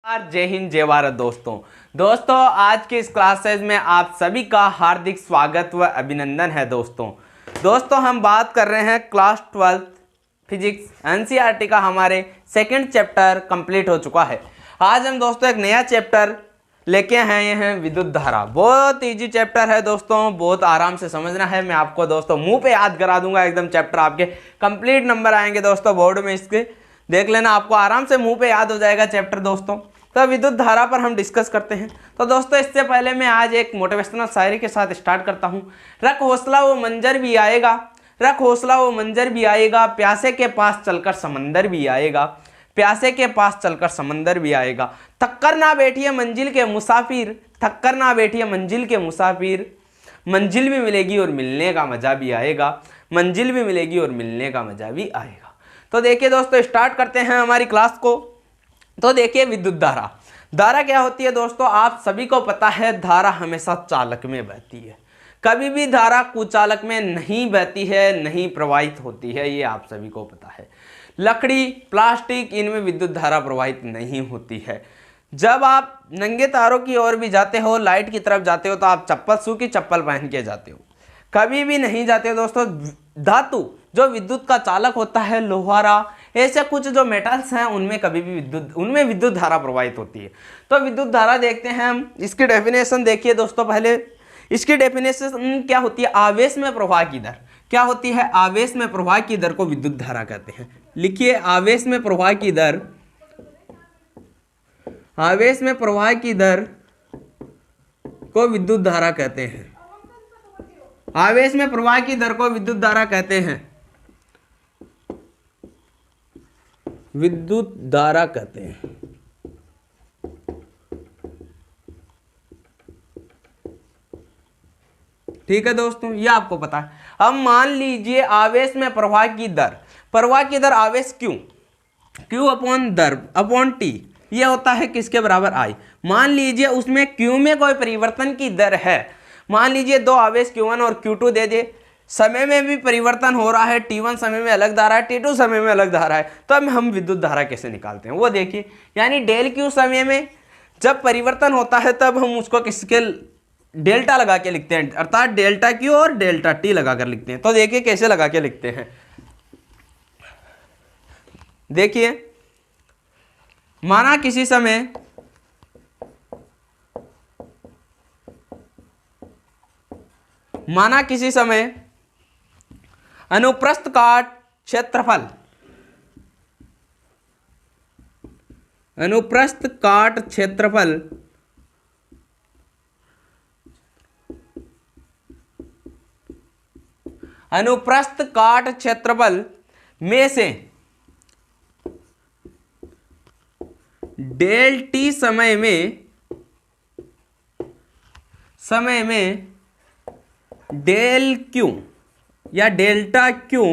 जय हिंद जय भारत दोस्तों आज के इस क्लासेज में आप सभी का हार्दिक स्वागत व अभिनंदन है। दोस्तों हम बात कर रहे हैं क्लास 12 फिजिक्स एनसीईआरटी का हमारे सेकंड चैप्टर कंप्लीट हो चुका है। आज हम दोस्तों एक नया चैप्टर लेके आए हैं विद्युत धारा। बहुत इजी चैप्टर है दोस्तों, बहुत आराम से समझना है। मैं आपको दोस्तों मुंह पे याद करा दूंगा, एकदम चैप्टर आपके कंप्लीट नंबर आएंगे दोस्तों बोर्ड में, इसके देख लेना, आपको आराम से मुंह पे याद हो जाएगा चैप्टर दोस्तों। तो विद्युत धारा पर हम डिस्कस करते हैं। तो दोस्तों इससे पहले मैं आज एक मोटिवेशनल शायरी के साथ स्टार्ट करता हूँ। रख हौसला वो मंजर भी आएगा, रख हौसला वो मंजर भी आएगा, प्यासे के पास चलकर समंदर भी आएगा, प्यासे के पास चलकर समंदर भी आएगा। थक्कर ना बैठिए मंजिल के मुसाफिर, थक्कर ना बैठिए मंजिल के मुसाफिर, मंजिल भी मिलेगी और मिलने का मजा भी आएगा, मंजिल भी मिलेगी और मिलने का मजा भी आएगा। तो देखिए दोस्तों स्टार्ट करते हैं हमारी क्लास को। तो देखिए विद्युत धारा, धारा क्या होती है दोस्तों, आप सभी को पता है धारा हमेशा चालक में बहती है। कभी भी धारा कुचालक में नहीं बहती है, नहीं प्रवाहित होती है, ये आप सभी को पता है। लकड़ी, प्लास्टिक, इनमें विद्युत धारा प्रवाहित नहीं होती है। जब आप नंगे तारों की ओर भी जाते हो, लाइट की तरफ जाते हो, तो आप चप्पल, सूखी चप्पल पहन के जाते हो, कभी भी नहीं जाते दोस्तों। धातु जो विद्युत का चालक होता है, लोहारा, ऐसे कुछ जो मेटल्स हैं, उनमें कभी भी विद्युत धारा प्रवाहित होती है। तो विद्युत धारा देखते हैं हम, इसकी डेफिनेशन देखिए दोस्तों। पहले इसकी डेफिनेशन क्या होती है, आवेश में प्रवाह की दर। क्या होती है, आवेश में प्रवाह की दर को विद्युत धारा कहते हैं। लिखिए, आवेश में प्रवाह की दर, आवेश में प्रवाह की दर को विद्युत धारा कहते हैं। आवेश में प्रवाह की दर को विद्युत धारा कहते हैं, विद्युत धारा कहते हैं। ठीक है दोस्तों, ये आपको पता है। अब मान लीजिए आवेश में प्रवाह की दर, प्रवाह की दर आवेश Q अपॉन दर अपॉन T, ये होता है किसके बराबर, I। मान लीजिए उसमें Q में कोई परिवर्तन की दर है, मान लीजिए दो आवेश Q1 और Q2 दे दे, समय में भी परिवर्तन हो रहा है, T1 समय में अलग धारा है, T2 समय में अलग धारा है। तो अब हम विद्युत धारा कैसे निकालते हैं वो देखिए। यानी डेल Q समय में जब परिवर्तन होता है तब हम उसको किसके डेल्टा लगा के लिखते हैं, अर्थात डेल्टा Q और डेल्टा T लगा कर लिखते हैं। तो देखिए कैसे लगा के लिखते हैं। देखिए, माना किसी समय अनुप्रस्थ काट क्षेत्रफल, अनुप्रस्थ काट क्षेत्रफल अनुप्रस्थ काट क्षेत्रफल में से डेल टी समय में डेल क्यू या डेल्टा क्यू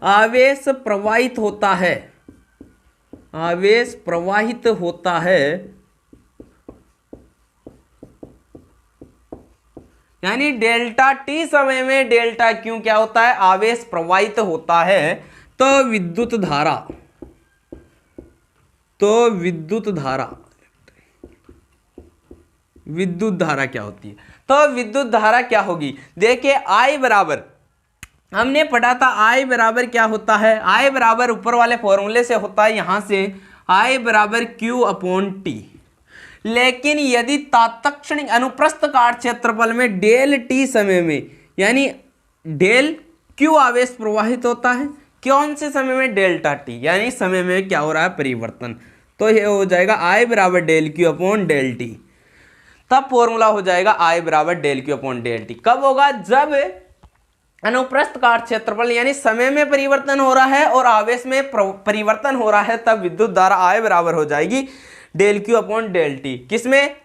आवेश प्रवाहित होता है, आवेश प्रवाहित होता है। यानी डेल्टा टी समय में डेल्टा क्यू क्या होता है, आवेश प्रवाहित होता है। तो विद्युत धारा, तो विद्युत धारा क्या होती है, तो विद्युत धारा क्या होगी। देखिए I बराबर, हमने पढ़ा था I बराबर क्या होता है, I बराबर ऊपर वाले फॉर्मूले से होता है, यहां से I बराबर Q अपॉन T। लेकिन यदि तात्क्षणिक अनुप्रस्थ काट क्षेत्रफल में डेल T समय में, यानी डेल Q आवेश प्रवाहित होता है, कौन से समय में, डेल्टा T, यानी समय में क्या हो रहा है, परिवर्तन। तो ये हो जाएगा I बराबर del Q upon del T। तब फॉर्मूला हो जाएगा I बराबर del Q upon del T। कब होगा, जब अनुप्रस्थ काट क्षेत्रफल यानी समय में परिवर्तन हो रहा है और आवेश में परिवर्तन हो रहा है, तब विद्युत धारा I बराबर हो जाएगी del Q upon del T। किसमें,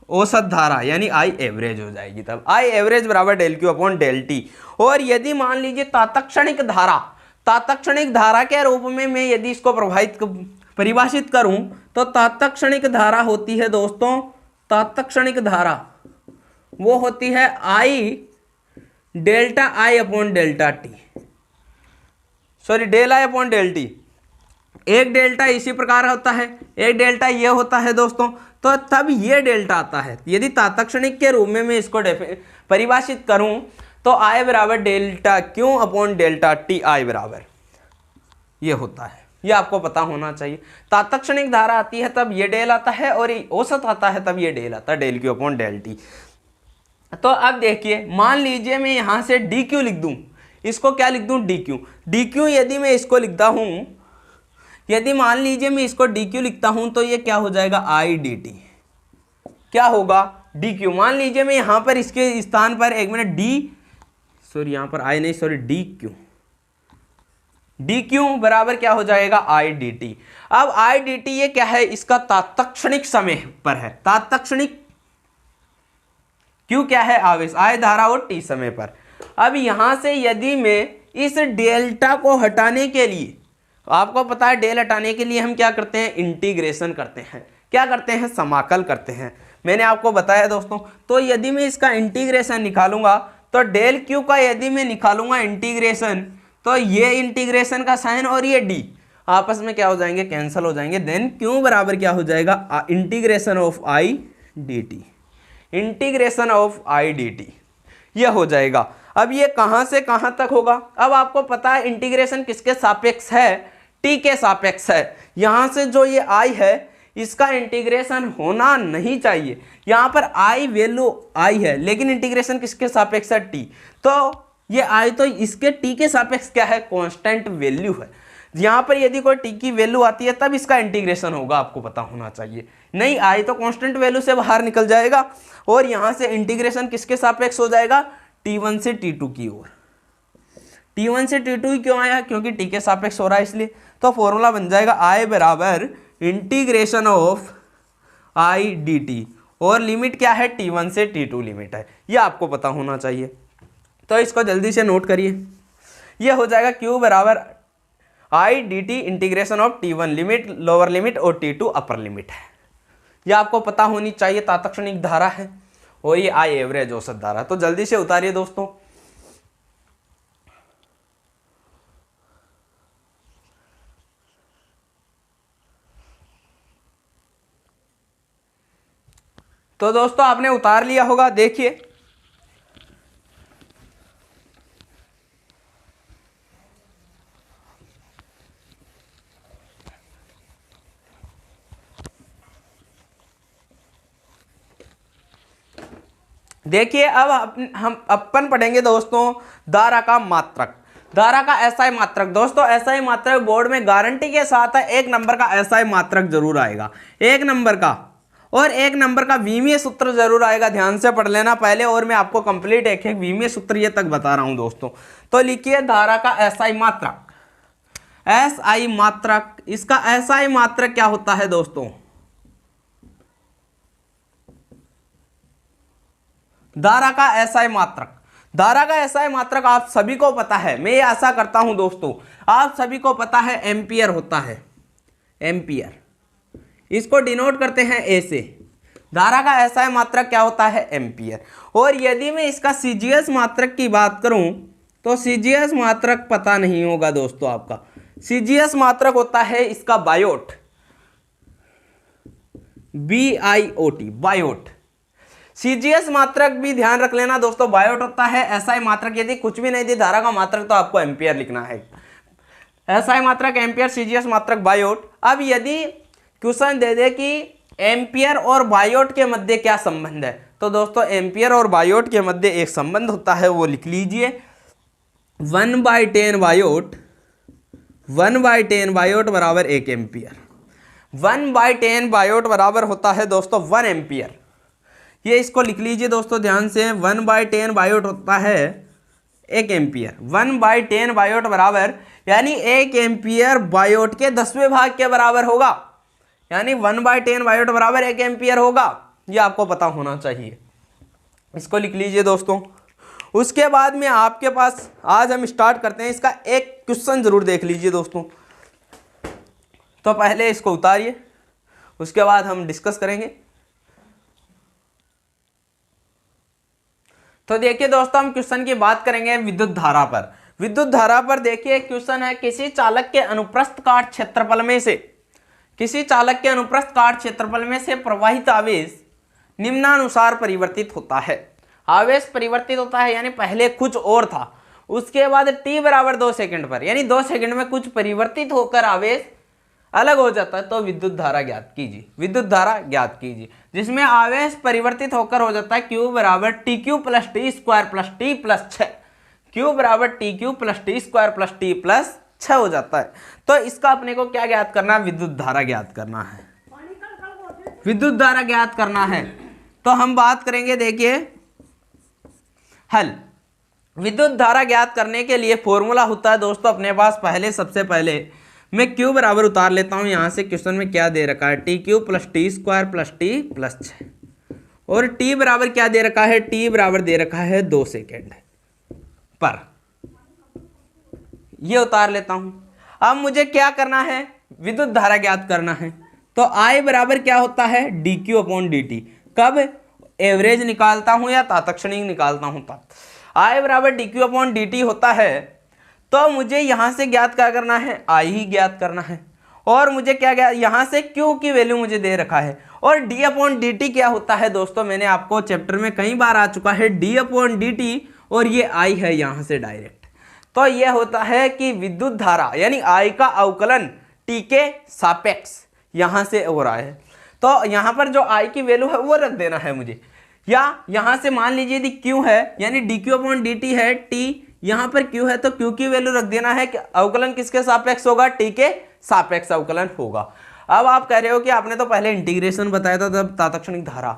औसत धारा यानी I एवरेज हो जाएगी, तब I एवरेज बराबर del Q upon del T। और यदि मान लीजिए तात्क्षणिक धारा, तात्क्षणिक धारा के रूप में मैं यदि इसको परिभाषित करूं, तो तात्क्षणिक धारा होती है दोस्तों, तात्क्षणिक धारा वो होती है I delta I upon delta T, sorry del I upon del T। एक डेल्टा इसी प्रकार होता है, एक डेल्टा ये होता है दोस्तों। तो तब ये डेल्टा आता है। यदि तात्क्षणिक के रूप में मैं इसको परिभाषित करूं तो I बराबर delta Q upon delta T I बराबर ये होता है। ये आपको पता होना चाहिए। तात्क्षणिक धारा आती है तब ये डेल आता है, और औसत आता है तब ये डेल आता है, del Q upon del T. तो अब देखिए, मान लीजिए मैं यहाँ से डी क्यू लिख दूँ, इसको क्या लिख दूँ, डी क्यू। डी क्यू यदि मैं इसको लिखता हूँ, यदि मान लीजिए मैं इसको डी क्यू लिखता हूँ तो ये क्या हो जाएगा, आई डी टी। क्या होगा, डी क्यू। मान लीजिए मैं यहाँ पर इसके स्थान पर एक मिनट यहाँ पर आई नहीं, sorry D Q, D Q बराबर क्या हो जाएगा, आई डी टी। अब आई डी टी ये क्या है, इसका तात्क्षणिक समय पर है। तात्क्षणिक क्यू क्या है, आवेश, आई धारा और टी समय पर। अब यहां से यदि मैं इस डेल्टा को हटाने के लिए, आपको पता है डेल हटाने के लिए हम क्या करते हैं, इंटीग्रेशन करते हैं। क्या करते हैं, समाकल करते हैं। मैंने आपको बताया दोस्तों। तो यदि मैं इसका इंटीग्रेशन निकालूंगा तो डेल क्यू का यदि मैं निकालूंगा इंटीग्रेशन, तो ये इंटीग्रेशन का साइन और ये डी आपस में क्या हो जाएंगे, कैंसिल हो जाएंगे। देन क्यू बराबर क्या हो जाएगा, integration of I D T, integration of I D T ये हो जाएगा। अब ये कहां से कहां तक होगा, अब आपको पता है इंटीग्रेशन किसके सापेक्ष है, टी के सापेक्ष है। यहां से जो ये आई है इसका इंटीग्रेशन होना नहीं चाहिए। यहां पर आई वैल्यू आई है, लेकिन इंटीग्रेशन किसके सापेक्ष है, टी। तो ये आई तो इसके टी के सापेक्ष क्या है, कांस्टेंट वैल्यू है। यहां पर यदि कोई टी की वैल्यू आती है तब इसका इंटीग्रेशन होगा, आपको पता होना चाहिए। नहीं आई तो कांस्टेंट वैल्यू से बाहर निकल जाएगा, और यहां से इंटीग्रेशन किसके सापेक्ष हो जाएगा, T1 से T2 की ओर। T1 से T2 क्यों आया, क्योंकि टी के सापेक्ष हो रहा है इसलिए। तो फॉर्मूला बन जाएगा आई बराबर integration of I D T, और लिमिट क्या है, T1 से T2 लिमिट है। ये आपको पता होना चाहिए। तो इसको जल्दी से नोट करिए। ये हो जाएगा क्यू बराबर I D T integration of T1 limit lower limit और T2 अपर लिमिट है। ये आपको पता होनी चाहिए। तात्क्षणिक धारा है और ये आई एवरेज औसत धारा। तो जल्दी से उतारिए दोस्तों। तो दोस्तों आपने उतार लिया होगा, देखिए देखिए अब हम अपन पढ़ेंगे दोस्तों धारा का मात्रक। धारा का एसआई मात्रक। दोस्तों एसआई मात्रक बोर्ड में गारंटी के साथ है, 1 नंबर का एसआई मात्रक जरूर आएगा, 1 नंबर का, और 1 नंबर का विमीय सूत्र जरूर आएगा। ध्यान से पढ़ लेना पहले, और मैं आपको कंप्लीट एक विमीय सूत्र ये तक बता रहा हूं दोस्तों। तो लिखिए धारा का एसआई मात्रक। एसआई मात्रक, इसका एसआई मात्रक क्या होता है दोस्तों, धारा का एसआई मात्रक। धारा का एसआई मात्रक आप सभी को पता है, मैं ये आशा करता हूं दोस्तों आप सभी को पता है, एम्पियर होता है, एम्पियर। इसको डिनोट करते हैं ए से। धारा का एसआई मात्रक क्या होता है, एम्पियर। और यदि मैं इसका सीजीएस मात्रक की बात करूं तो सीजीएस मात्रक पता नहीं होगा दोस्तों आपका। सीजीएस मात्रक होता है इसका बायोट, BIOT, बायोट। सीजीएस मात्रक भी ध्यान रख लेना दोस्तों, बायोट होता है। एसआई मात्रक यदि कुछ भी नहीं दी धारा का मात्रक तो आपको एम्पियर लिखना है। एसआई मात्रक एम्पियर, सीजीएस मात्रक बायोट। अब यदि क्वेश्चन दे दे कि एम्पियर और बायोट के मध्य क्या संबंध है, तो दोस्तों एम्पियर और बायोट के मध्य एक संबंध होता है, वो लिख लीजिए 1/10 बायोट, 1/10 बायोट बराबर 1 एम्पियर। 1/10 बायोट बराबर होता है दोस्तों 1 एम्पियर। ये इसको लिख लीजिए दोस्तों ध्यान से, 1/10 बायोट होता है 1 एम्पियर। 1/10 बायोट बराबर यानी 1 एम्पियर बायोट के 10वें भाग के बराबर होगा, यानी 1/10 बायोट बराबर 1 एम्पियर होगा। ये आपको पता होना चाहिए। इसको लिख लीजिए दोस्तों। उसके बाद में आपके पास आज हम स्टार्ट करते हैं, इसका एक क्वेश्चन जरूर देख लीजिए दोस्तों। तो पहले इसको उतारिए, उसके बाद हम डिस्कस करेंगे। तो देखिए दोस्तों हम क्वेश्चन की बात करेंगे विद्युत धारा पर। विद्युत धारा पर देखिए क्वेश्चन है, किसी चालक के अनुप्रस्थ काट क्षेत्रफल में से, किसी चालक के अनुप्रस्थ काट क्षेत्रफल में से प्रवाहित आवेश निम्नानुसार परिवर्तित होता है। आवेश परिवर्तित होता है यानी पहले कुछ और था, उसके बाद t बराबर 2 सेकंड पर यानी 2 सेकंड में कुछ परिवर्तित होकर आवेश अलग हो जाता है, तो विद्युत धारा ज्ञात कीजिए। विद्युत धारा ज्ञात कीजिए जिसमें आवेश परिवर्तित होकर हो जाता है q बराबर T Q plus T square plus T plus 6, q बराबर T Q plus T square plus T plus 6 हो जाता है। तो इसका अपने को क्या ज्ञात करना है? विद्युत धारा ज्ञात करना है। विद्युत धारा ज्ञात करना है तो हम बात करेंगे, देखिए हल। विद्युत धारा ज्ञात करने के लिए फॉर्मूला होता है दोस्तों अपने पास, पहले सबसे पहले मैं q बराबर उतार लेता हूं। यहां से क्वेश्चन में क्या दे रखा है? T Q plus T square plus T plus 6 और t बराबर क्या दे रखा है? t बराबर दे रखा है 2 सेकेंड पर, ये उतार लेता हूं। अब मुझे क्या करना है? विद्युत धारा ज्ञात करना है। तो I बराबर क्या होता है? dq upon dt। कब? एवरेज निकालता हूं या तात्क्षणिक निकालता हूं तब। I बराबर dq अपॉन dt होता है, तो मुझे यहां से ज्ञात क्या करना है? I ही ज्ञात करना है। और मुझे क्या ज्ञात, यहां से q की वैल्यू मुझे दे रखा है। और d अपॉन dt क्या होता है दोस्तों? मैंने आपको चैप्टर में कई बार आ चुका है, d अपॉन dt, और ये I है यहां से डायरेक्ट। तो यह होता है कि विद्युत धारा यानी I का अवकलन t के सापेक्ष यहां से हो रहा है। तो यहां पर जो I की वैल्यू है वो रख देना है मुझे, या यहां से मान लीजिए यदि q है यानी dq अपॉन dt है, t यहां पर q है तो q की वैल्यू रख देना है कि अवकलन किसके सापेक्ष होगा? t के सापेक्ष अवकलन होगा। अब आप कह रहे हो कि आपने तो पहले इंटीग्रेशन बताया था तब तात्क्षणिक धारा,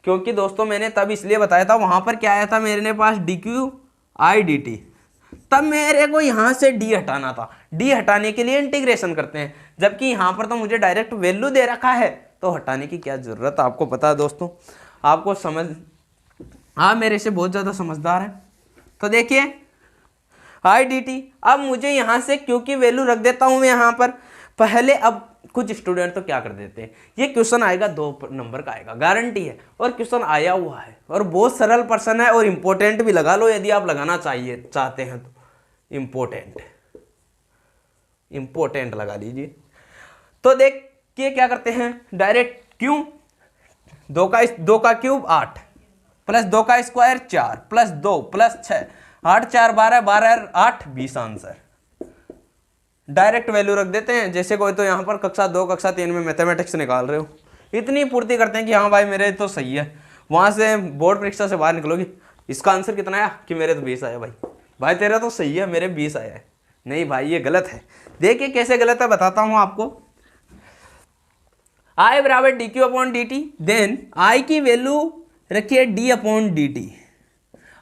क्योंकि दोस्तों मैंने तब इसलिए बताया था, वहां पर क्या आया था मेरे पास? dq I dt, तब मेरे को यहां से d हटाना था। d हटाने के लिए इंटीग्रेशन करते हैं, जबकि यहां पर तो मुझे डायरेक्ट वैल्यू दे रखा है, तो हटाने की क्या जरूरत? आपको पता है दोस्तों, आपको समझ, आप मेरे से बहुत ज्यादा समझदार हैं। तो देखिए I dt, अब मुझे यहां से q की वैल्यू रख देता हूं मैं यहां पर पहले। अब कुछ स्टूडेंट तो क्या कर देते हैं, ये क्वेश्चन आएगा 2 नंबर का आएगा, गारंटी है, और क्वेश्चन आया हुआ है और बहुत सरल प्रश्न है, और इंपॉर्टेंट भी लगा लो यदि आप लगाना चाहते हैं तो। इंपॉर्टेंट लगा लीजिए। तो देखिए क्या करते हैं, डायरेक्ट क्यों, 2 का क्यूब 8 प्लस 2 का square 4 plus 2 plus 6, 8 4 12, 12 8 20 answer. Direct value रख देते हैं, जैसे कोई तो यहाँ पर कक्षा 2 कक्षा 3 में मैथमेटिक्स निकाल रहे हो, इतनी पूर्ति करते हैं कि हाँ भाई मेरे तो सही है। वहाँ से बोर्ड परीक्षा से बाहर निकलोगे, इसका आंसर कितना आया? कि मेरे तो 20 आया। भाई तेरा तो सही है, मेरे 20 आया है। नहीं भाई ये गलत है। देखिए कैसे गलत है, बताता हूँ आपको। I बराबर D Q upon D T, then I की वैल्यू रखिए d अपॉन डी टी।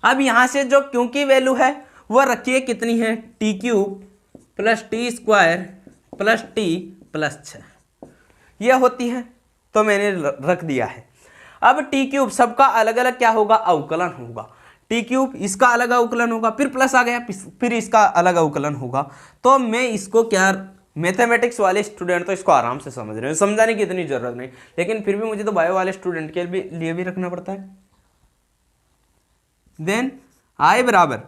अब यहाँ से जो q की वैल्यू है वो रखिए कितनी है? T cube plus T square plus T plus 6 यह होती है, तो मैंने रख दिया है। अब टी क्यूब सबका अलग अलग क्या होगा? अवकलन होगा। टी क्यूब इसका अलग अवकलन होगा, फिर प्लस आ गया, फिर इसका अलग अवकलन होगा। तो मैं इसको क्या, मैथमेटिक्स वाले स्टूडेंट तो इसको आराम से समझ रहे हैं, समझाने की इतनी जरूरत नहीं, लेकिन फिर भी मुझे तो बायो वाले स्टूडेंट के लिए भी रखना पड़ता है। देन I बराबर,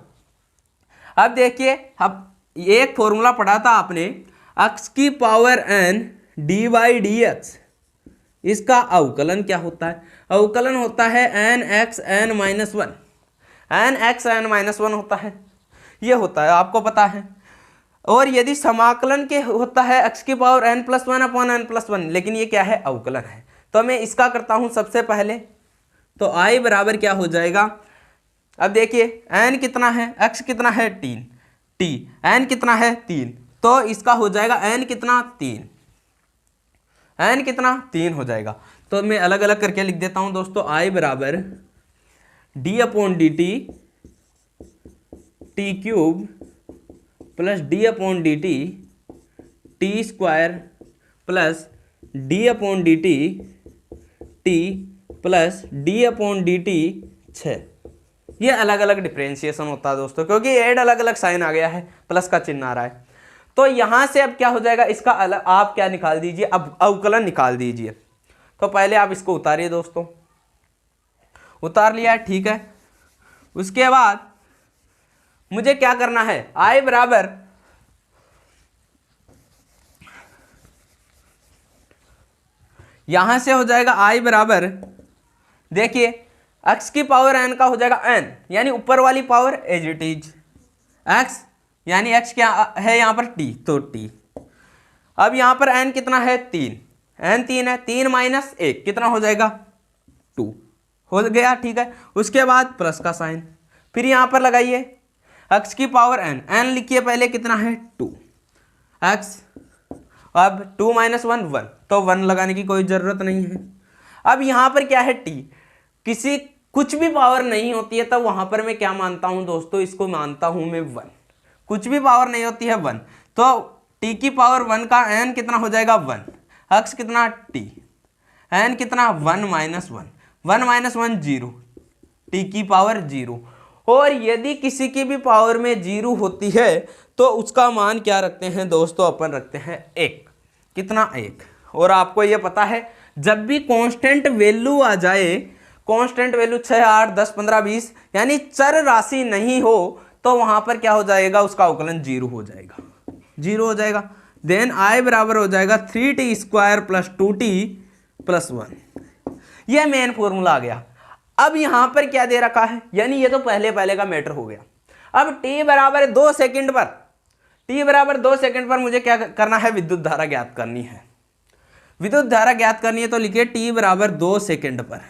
अब देखिए, अब एक फॉर्मूला पढ़ा था आपने, x की power n D by D x, इसका अवकलन क्या होता है? अवकलन होता है n x n minus 1, n x n minus 1 होता है, ये होता है, आपको पता है। और यदि समाकलन के होता है x की power n plus 1 upon n plus 1, लेकिन ये क्या है? अवकलन है। तो मैं इसका करता हूं सबसे पहले, तो I बराबर क्या हो जाएगा? अब देखिए n कितना है, x कितना है? 3, t n कितना है? 3, तो इसका हो जाएगा n कितना? 3, n कितना? 3 हो जाएगा। तो मैं अलग अलग करके लिख देता हूं दोस्तों। I बराबर d upon D T, T cube plus D upon D T, T square plus D upon D T, T plus D upon D T 6। ये अलग अलग डिफरेंशिएशन होता है दोस्तों, क्योंकि ऐड अलग अलग साइन आ गया है, प्लस का चिन्ह आ रहा है। तो यहां से अब क्या हो जाएगा? इसका अलग आप क्या निकाल दीजिए? अब अवकलन निकाल दीजिए। तो पहले आप इसको उतारिए दोस्तों, उतार लिया है, ठीक है। उसके बाद मुझे क्या करना है, i बराबर यहां से हो जाएगा i बराबर, देखिए x की पावर n का हो जाएगा n, यानी ऊपर वाली power as it is x, यानी x क्या है यहां पर t, तो t। अब यहां पर n कितना है 3, n 3 है, 3 माइनस 1 कितना हो जाएगा 2 हो गया, ठीक है। उसके बाद प्लस का साइन, फिर यहां पर लगाइए x की पावर n, n लिखिए पहले कितना है 2 x, अब 2 माइनस 1 1, तो 1 लगाने की कोई जरूरत नहीं है। अब यहां पर क्या है t, किसी कुछ भी पावर नहीं होती है तब वहां पर मैं क्या मानता हूं दोस्तों, इसको मानता हूं मैं 1, कुछ भी पावर नहीं होती है 1, तो t की पावर 1 का n कितना हो जाएगा 1, x कितना t, n कितना 1 माइनस 1, 1 माइनस 1 0, t की पावर 0। और यदि किसी की भी पावर में 0 होती है तो उसका मान क्या रखते हैं दोस्तों, अपन रखते हैं 1, कितना 1। और आपको ये पता है जब भी कांस्टेंट वैल्यू आ जाए, कांस्टेंट वैल्यू 6 8 10 15 20, यानी चर राशि नहीं हो, तो वहां पर क्या हो जाएगा, उसका अवकलन 0 हो जाएगा, 0 हो जाएगा। देन i बराबर हो जाएगा 3t square plus 2t plus 1, यह मेन फॉर्मूला आ गया। अब यहां पर क्या दे रखा है, यानी ये तो पहले का मैटर हो गया। अब t बराबर 2 सेकंड पर, t बराबर 2 सेकंड पर मुझे क्या करना है, विद्युत धारा ज्ञात करनी है। विद्युत धारा ज्ञात करनी है तो लिखिए t बराबर 2 सेकंड पर,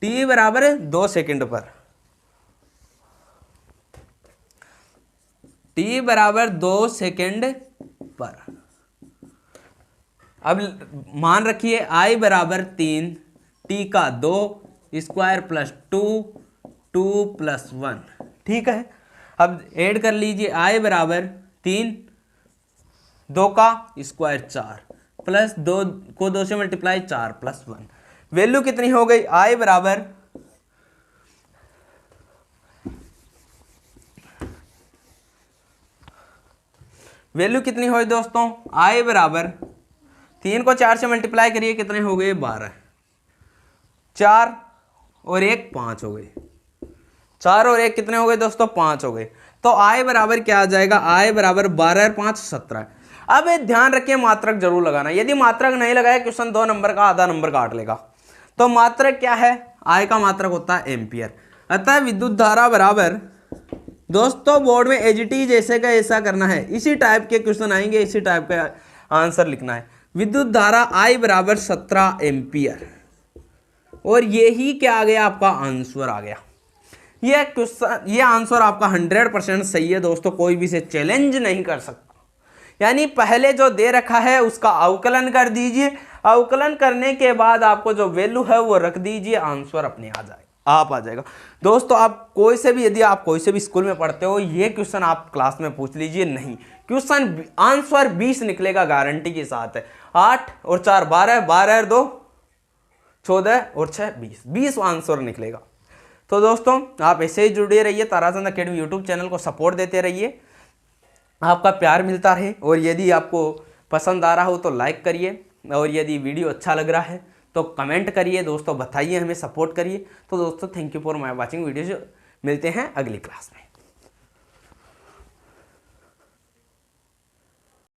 t बराबर 2 सेकंड पर, t बराबर 2 सेकंड पर। अब मान रखिए i बराबर 3, t का 2 स्क्वायर प्लस 2 2 प्लस 1, ठीक है। अब ऐड कर लीजिए i बराबर 3, 2 का स्क्वायर 4 प्लस 2 को 2 से मल्टीप्लाई 4 प्लस 1, वैल्यू कितनी हो गई, i बराबर वैल्यू कितनी हुई दोस्तों, i बराबर 3 को 4 से मल्टीप्लाई करिए कितने हो गए 12, 4 और 1 5 हो गए, 4 और 1 कितने हो गए दोस्तों 5 हो गए। तो i बराबर क्या आ जाएगा, i बराबर 12 और 5 17। अब ध्यान रखिए मात्रक जरूर लगाना, यदि मात्रक नहीं लगाया क्वेश्चन 2 नंबर का आधा नंबर काट लेगा। तो मात्रक क्या है, i का मात्रक होता है एम्पियर। अतः विद्युत धारा बराबर दोस्तों बोर्ड में एजीटी जैसे का ऐसा करना है, इसी टाइप के क्वेश्चन आएंगे, इसी टाइप का आंसर लिखना है। विद्युत धारा I बराबर 17 एम्पियर, और यही क्या आ गया, आपका आंसर आ गया। ये क्वेश्चन, ये आंसर आपका 100% सही है दोस्तों, कोई भी इसे चैलेंज नहीं कर सकता। यानी पहले जो दे रखा है उसका अवकलन कर दीजिए, अवकलन करने के बाद आपको जो वैल्यू है वो रख दीजिए, आंसर अपने आ जाएगा दोस्तों। आप कोई से भी, यदि आप कोई से भी स्कूल में पढ़ते हो, ये क्वेश्चन आप क्लास में पूछ लीजिए, नहीं क्वेश्चन आंसर 20 निकलेगा गारंटी के साथ है। 8 और 4 12, 12 और 2 14 और 6 20, 20 आंसर निकलेगा। तो दोस्तों आप ऐसे ही जुड़े रहिए, ताराचंद अकेडमी यूट्यूब चैनल को सपोर्ट देते रहिए, आपका प्यार मिलता रहे। और यदि आपको पसंद आ रहा हो तो लाइक करिए, और यदि वीडियो अच्छा लग रहा है तो कमेंट करिए दोस्तों, बताइए, हमें सपोर्ट करिए। तो दोस्तों thank you for my watching video, मिलते हैं अगली क्लास में।